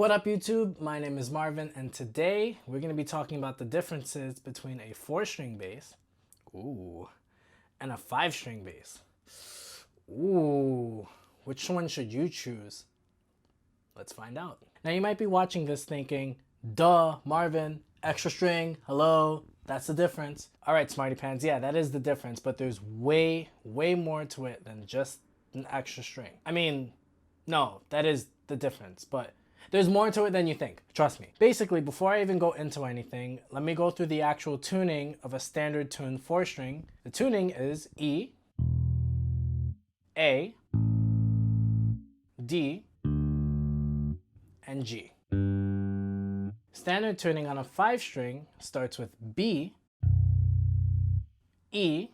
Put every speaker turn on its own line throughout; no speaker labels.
What up YouTube? My name is Marvin and today we're going to be talking about the differences between a 4-string bass, and a 5-string bass. Which one should you choose? Let's find out. Now you might be watching this thinking, duh, Marvin, extra string, hello, that's the difference. Alright, smarty pants, yeah, that is the difference, but there's way more to it than just an extra string. I mean, no, that is the difference, but there's more to it than you think, trust me. Basically, before I even go into anything, let me go through the actual tuning of a standard tuned 4-string. The tuning is E, A, D, and G. Standard tuning on a 5-string starts with B, E,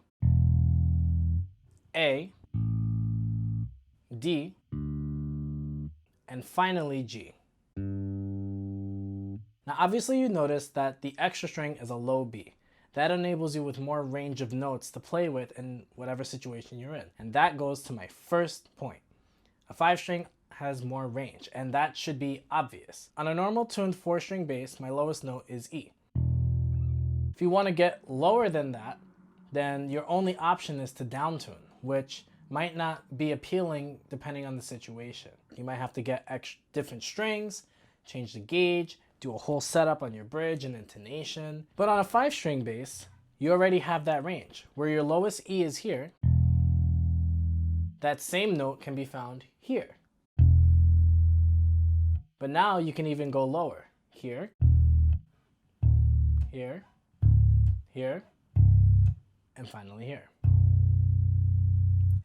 A, D, and finally G. Now obviously you notice that the extra string is a low B. That enables you with more range of notes to play with in whatever situation you're in. And that goes to my first point. A 5-string has more range, and that should be obvious. On a normal tuned 4-string bass, my lowest note is E. If you want to get lower than that, then your only option is to downtune, which might not be appealing depending on the situation. You might have to get different strings, change the gauge, do a whole setup on your bridge and intonation. But on a 5-string bass, you already have that range. Where your lowest E is here, that same note can be found here. But now you can even go lower. Here, here, here, and finally here.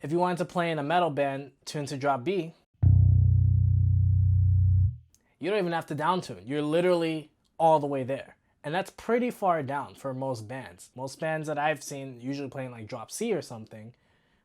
If you wanted to play in a metal band tuned to drop B, you don't even have to downtune. You're literally all the way there. And that's pretty far down for most bands. Most bands that I've seen usually playing like drop C or something.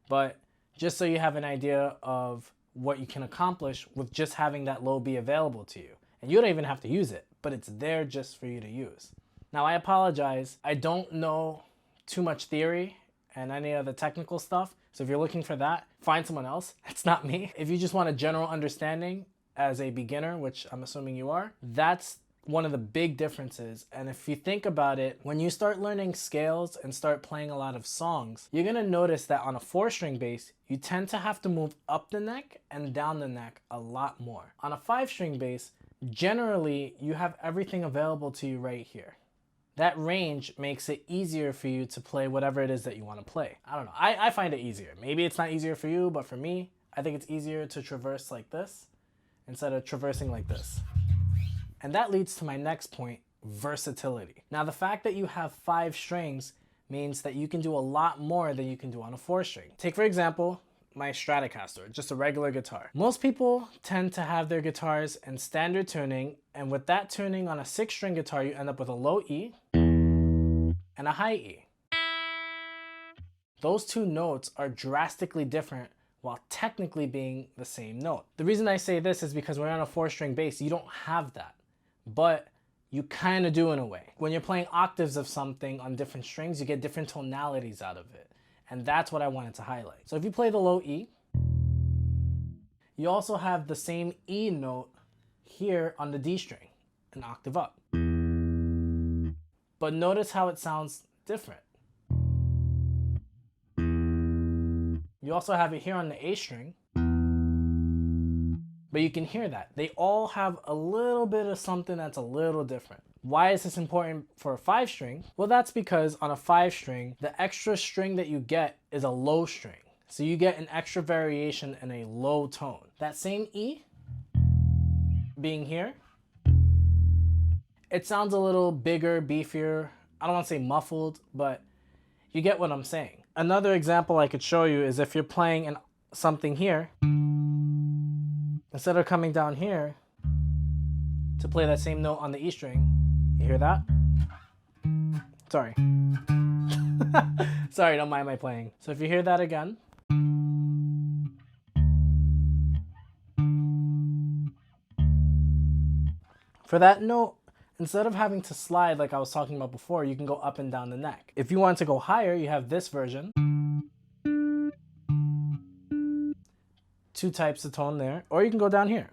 But just so you have an idea of what you can accomplish with just having that low B available to you. And you don't even have to use it, but it's there just for you to use. Now I apologize, I don't know too much theory and any of the technical stuff. So if you're looking for that, find someone else. It's not me. If you just want a general understanding as a beginner, which I'm assuming you are, that's one of the big differences. And if you think about it, when you start learning scales and start playing a lot of songs, you're gonna notice that on a 4-string bass, you tend to have to move up the neck and down the neck a lot more. On a 5-string bass, generally you have everything available to you right here. That range makes it easier for you to play whatever it is that you want to play. I don't know, I find it easier. Maybe it's not easier for you, but for me, I think it's easier to traverse like this instead of traversing like this. And that leads to my next point, versatility. Now the fact that you have 5 strings means that you can do a lot more than you can do on a 4-string. Take for example, my Stratocaster, just a regular guitar. Most people tend to have their guitars in standard tuning, and with that tuning on a 6-string guitar, you end up with a low E and a high E. Those two notes are drastically different while technically being the same note. The reason I say this is because when you're on a 4-string bass, you don't have that, but you kind of do in a way. When you're playing octaves of something on different strings, you get different tonalities out of it. And that's what I wanted to highlight. So if you play the low E, you also have the same E note here on the D string, an octave up. But notice how it sounds different. You also have it here on the A string, but you can hear that. They all have a little bit of something that's a little different. Why is this important for a 5-string? Well, that's because on a 5-string, the extra string that you get is a low string. So you get an extra variation in a low tone. That same E being here, it sounds a little bigger, beefier. I don't want to say muffled, but you get what I'm saying. Another example I could show you is if you're playing something here, instead of coming down here to play that same note on the E string, you hear that? Sorry. Sorry, don't mind my playing. So if you hear that again, for that note, instead of having to slide like I was talking about before, you can go up and down the neck. If you want to go higher, you have this version. 2 types of tone there, or you can go down here.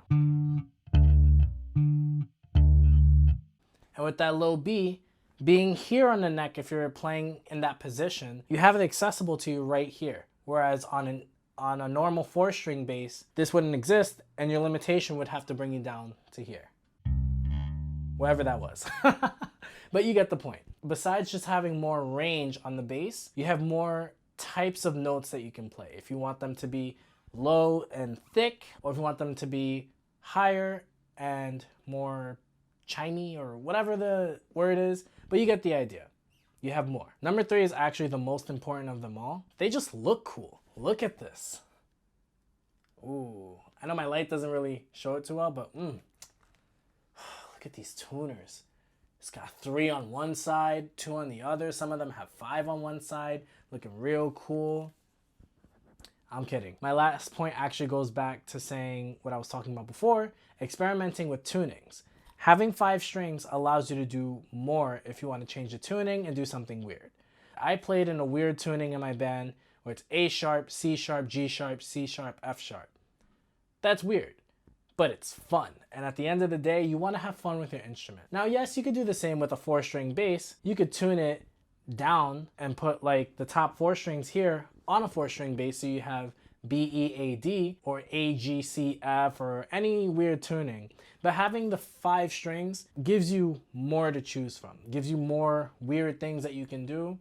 And with that low B, being here on the neck, if you're playing in that position, you have it accessible to you right here. Whereas on a normal 4-string bass, this wouldn't exist, and your limitation would have to bring you down to here. Wherever that was. But you get the point. Besides just having more range on the bass, you have more types of notes that you can play. If you want them to be low and thick, or if you want them to be higher and more chimey, or whatever the word is, but you get the idea. You have more. Number 3 is actually the most important of them all. They just look cool. Look at this. Ooh, I know my light doesn't really show it too well, but look at these tuners. It's got 3 on one side, 2 on the other. Some of them have 5 on one side, looking real cool. I'm kidding. My last point actually goes back to saying what I was talking about before, experimenting with tunings. Having 5 strings allows you to do more if you want to change the tuning and do something weird. I played in a weird tuning in my band where it's A sharp, C sharp, G sharp, C sharp, F sharp. That's weird, but it's fun. And at the end of the day, you want to have fun with your instrument. Now, yes, you could do the same with a 4-string bass. You could tune it down and put like the top 4 strings here on a 4-string bass, so you have B, E, A, D, or A, G, C, F, or any weird tuning. But having the 5 strings gives you more to choose from, gives you more weird things that you can do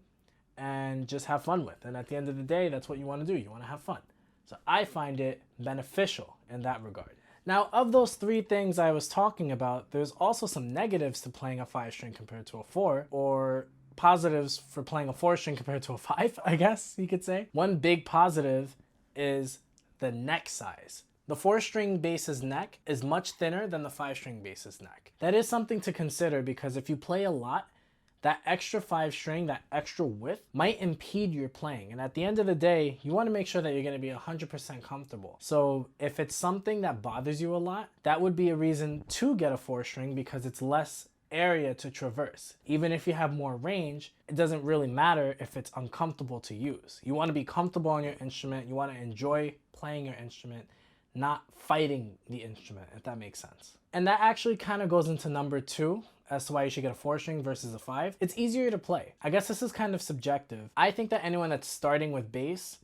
and just have fun with. And at the end of the day, that's what you want to do. You want to have fun. So I find it beneficial in that regard. Now, of those 3 things I was talking about, there's also some negatives to playing a 5-string compared to a 4, or positives for playing a 4-string compared to a 5, I guess you could say. One big positive is the neck size. The 4-string bass's neck is much thinner than the 5-string bass's neck. That is something to consider, because if you play a lot, that extra 5-string, that extra width, might impede your playing. And at the end of the day, you want to make sure that you're going to be 100% comfortable. So if it's something that bothers you a lot, that would be a reason to get a 4-string, because it's less area to traverse. Even if you have more range, it doesn't really matter if it's uncomfortable to use. You want to be comfortable on your instrument. You want to enjoy playing your instrument, not fighting the instrument, if that makes sense. And that actually kind of goes into number 2 as to why you should get a 4-string versus a 5. It's easier to play. I guess this is kind of subjective. I think that anyone that's starting with bass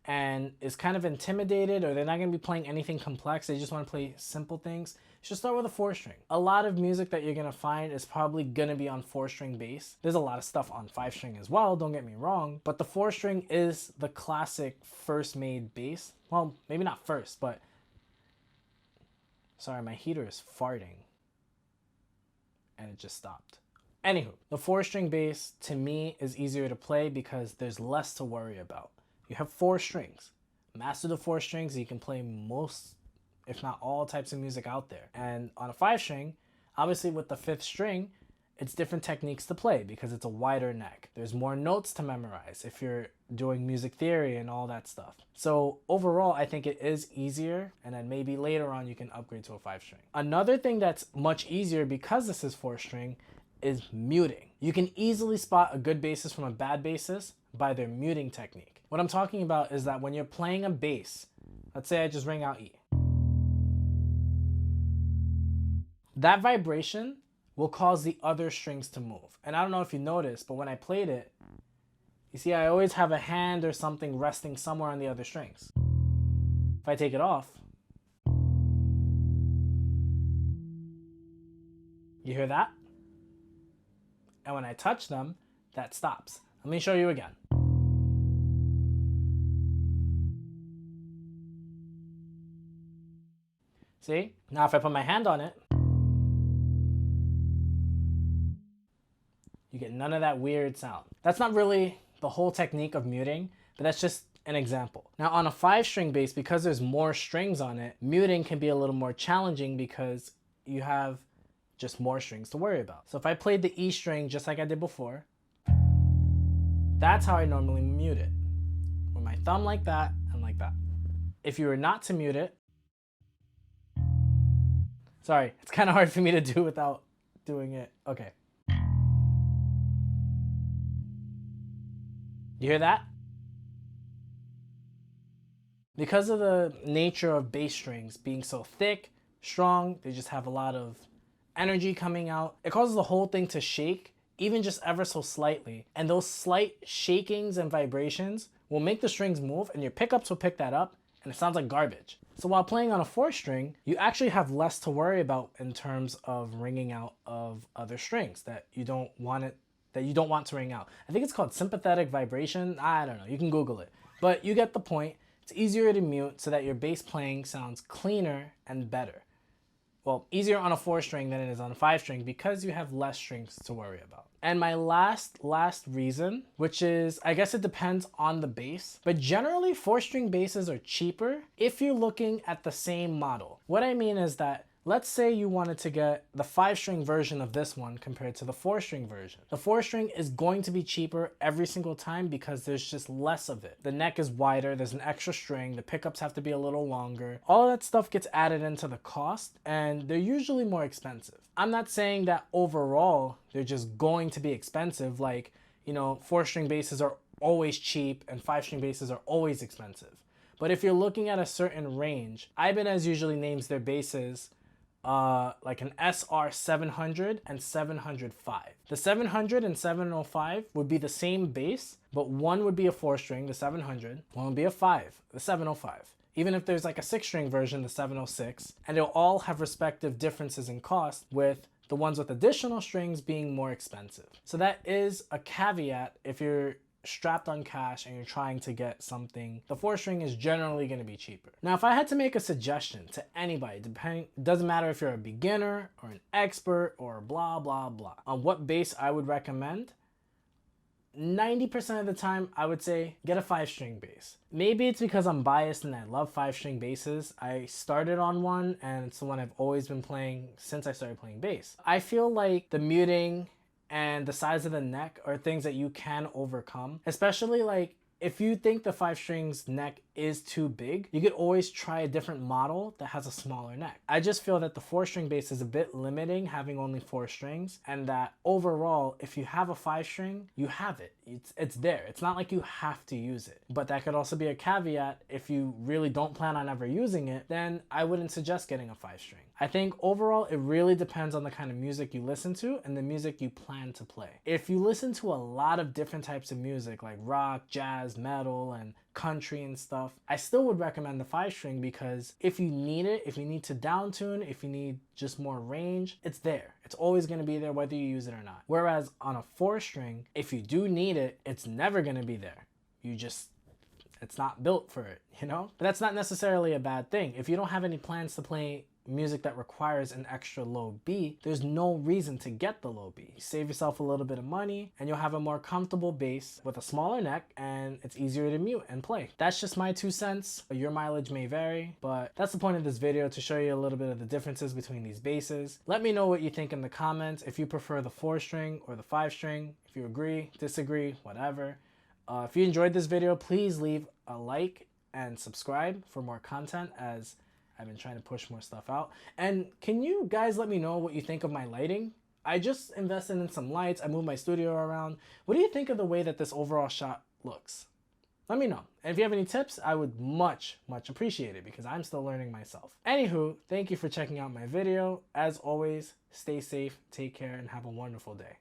and is kind of intimidated, or they're not going to be playing anything complex, they just want to play simple things, should start with a 4-string. A lot of music that you're going to find is probably going to be on 4-string bass. There's a lot of stuff on 5-string as well, don't get me wrong, but the 4-string is the classic first made bass. Well, maybe not first, but sorry, my heater is farting and it just stopped. Anywho, the 4-string bass to me is easier to play because there's less to worry about. You have 4 strings. Master the 4 strings, you can play most, if not all, types of music out there. And on a 5-string, obviously with the 5th string, it's different techniques to play because it's a wider neck. There's more notes to memorize if you're doing music theory and all that stuff. So overall, I think it is easier, and then maybe later on you can upgrade to a 5-string. Another thing that's much easier because this is 4-string is muting. You can easily spot a good bassist from a bad bassist by their muting technique. What I'm talking about is that when you're playing a bass, let's say I just ring out E. That vibration will cause the other strings to move. And I don't know if you noticed, but when I played it, you see I always have a hand or something resting somewhere on the other strings. If I take it off, you hear that? And when I touch them, that stops. Let me show you again. See? Now if I put my hand on it, you get none of that weird sound. That's not really the whole technique of muting, but that's just an example. Now on a 5-string bass, because there's more strings on it, muting can be a little more challenging because you have just more strings to worry about. So if I played the E string just like I did before, that's how I normally mute it. With my thumb like that and like that. If you were not to mute it, sorry, it's kind of hard for me to do without doing it. Okay. You hear that? Because of the nature of bass strings being so thick, strong, they just have a lot of energy coming out. It causes the whole thing to shake, even just ever so slightly. And those slight shakings and vibrations will make the strings move, and your pickups will pick that up, and it sounds like garbage. So while playing on a 4-string, you actually have less to worry about in terms of ringing out of other strings that you don't want to ring out. I think it's called sympathetic vibration. I don't know, you can Google it. But you get the point. It's easier to mute so that your bass playing sounds cleaner and better. Well, easier on a 4-string than it is on a 5-string because you have less strings to worry about. And my last reason, which is, I guess it depends on the bass, but generally 4-string basses are cheaper if you're looking at the same model. What I mean is that, let's say you wanted to get the 5-string version of this one compared to the 4-string version. The 4-string is going to be cheaper every single time because there's just less of it. The neck is wider, there's an extra string, the pickups have to be a little longer. All of that stuff gets added into the cost, and they're usually more expensive. I'm not saying that overall they're just going to be expensive, like, you know, 4-string basses are always cheap and 5-string basses are always expensive. But if you're looking at a certain range, Ibanez usually names their basses like an SR700 and 705. The 700 and 705 would be the same bass, but one would be a 4-string, the 700, one would be a 5, the 705. Even if there's like a 6-string version, the 706, and they'll all have respective differences in cost, with the ones with additional strings being more expensive. So that is a caveat if you're strapped on cash and you're trying to get something. The 4-string is generally going to be cheaper. Now, if I had to make a suggestion to anybody, it doesn't matter if you're a beginner or an expert or blah, blah, blah, on what bass I would recommend, 90% of the time, I would say get a 5-string bass. Maybe it's because I'm biased and I love 5-string basses. I started on one and it's the one I've always been playing since I started playing bass. I feel like the muting and the size of the neck are things that you can overcome, especially like if you think the 5-strings neck is too big, you could always try a different model that has a smaller neck. I just feel that the 4-string bass is a bit limiting, having only 4 strings, and that overall, if you have a 5-string, you have it. It's there. It's not like you have to use it. But that could also be a caveat. If you really don't plan on ever using it, then I wouldn't suggest getting a 5-string. I think overall, it really depends on the kind of music you listen to and the music you plan to play. If you listen to a lot of different types of music, like rock, jazz, metal, and country and stuff, I still would recommend the 5-string because if you need it, if you need to downtune, if you need just more range, it's there. It's always going to be there whether you use it or not. Whereas on a 4-string, if you do need it, it's never going to be there. It's not built for it, you know? But that's not necessarily a bad thing. If you don't have any plans to play music that requires an extra low B, there's no reason to get the low B. You save yourself a little bit of money and you'll have a more comfortable bass with a smaller neck, and it's easier to mute and play. That's just my 2 cents. Your mileage may vary, but that's the point of this video, to show you a little bit of the differences between these basses. Let me know what you think in the comments, if you prefer the 4-string or the 5-string, if you agree, disagree, whatever. If you enjoyed this video, please leave a like and subscribe for more content, as I've been trying to push more stuff out. And can you guys let me know what you think of my lighting? I just invested in some lights. I moved my studio around. What do you think of the way that this overall shot looks? Let me know. And if you have any tips, I would much appreciate it, because I'm still learning myself. Anywho, thank you for checking out my video. As always, stay safe, take care, and have a wonderful day.